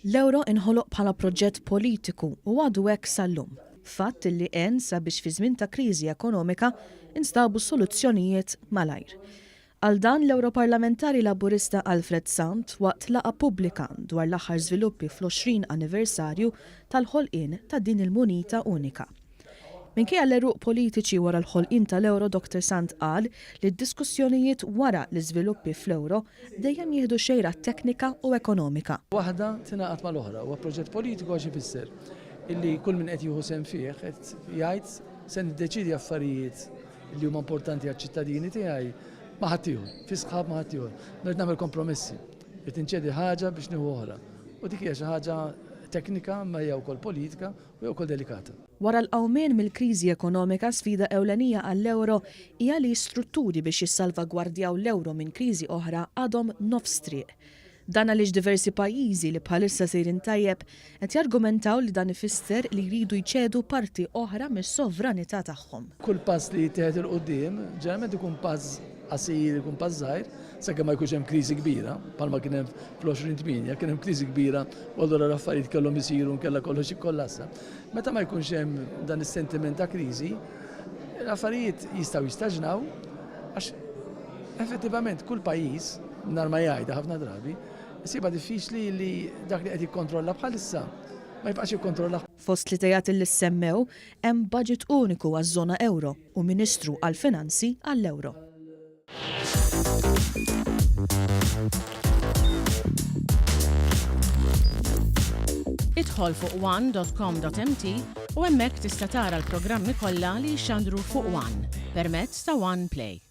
L-ewro inħoloq bħala proġett politiku u għadu hekk sal-lum. Fatt li għen sabiex fi żmien ta' kriżi ekonomika instabu soluzzjonijiet malajr. Għal dan l-Ewroparlamentari Laburista Alfred Sant waqt laqa pubblika dwar l-aħħar żviluppi fl-20 anniversarju tal-ħolqien ta' din il-munita unika. Minkejja l-eruq politiċi wara l-ħolqien tal-ewro, Dr. Sant qal li d-diskussjonijiet wara l-iżviluppi fl-ewro dejjem jieħdu xejra teknika u ekonomika. Waħda tingħaqad mal-oħra, huwa proġett politiku għax ifisser illi kull min qed jieħu sehem fih qed jgħid se niddeċidi affarijiet li huma importanti għaċ-ċittadini tiegħi ma' ħadd ieħor, fi sħab ma' ħadd ieħor. Nrid nagħmel kompromessi, qed inċedi ħaġa biex nieħu oħra. U dik hija xi ħaġa teknika ma hija wkoll politika u hija wkoll delikata. Wara l-qawmien mill-kriżi ekonomika, sfida ewlenija għall-ewro hija li strutturi biex jissalvagwardjaw l-ewro minn kriżi oħra għadhom nofs triq. Dan għaliex diversi pajjiżi li bħalissa sejrin tajjeb qed jargumentaw li dan ifisser li jridu jċedu parti oħra mis-sovranità tagħhom. Kull pass li jittieħed il-qudiem ġeneralment ikun pass qasir, ikun pass żgħir, sakemm ma jkunx hemm kriżi kbira, bħalma kien hemm fl-2008 kien hemm kriżi kbira u allura l-affarijiet kellhom isiru nkella kollox ikkollassa. Meta ma jkunx hemm dan is-sentiment ta' kriżi, l-affarijiet jistgħu jistaġnaw għax effettivament kull pajjiż nar ma jgħidha ħafna drabi isiba diffiċli li dak li qed jikkontrolla bħalissa ma jibqax jikkontrolla. Fost li tejat li semmew hemm budget uniku għaż-żona ewro u Ministru għall-Finanzi għall-ewro. Idħol fuq one.com.mt u hemmhekk tista' tara l-programmi kollha li jxandru fuq One permezz ta' One Play.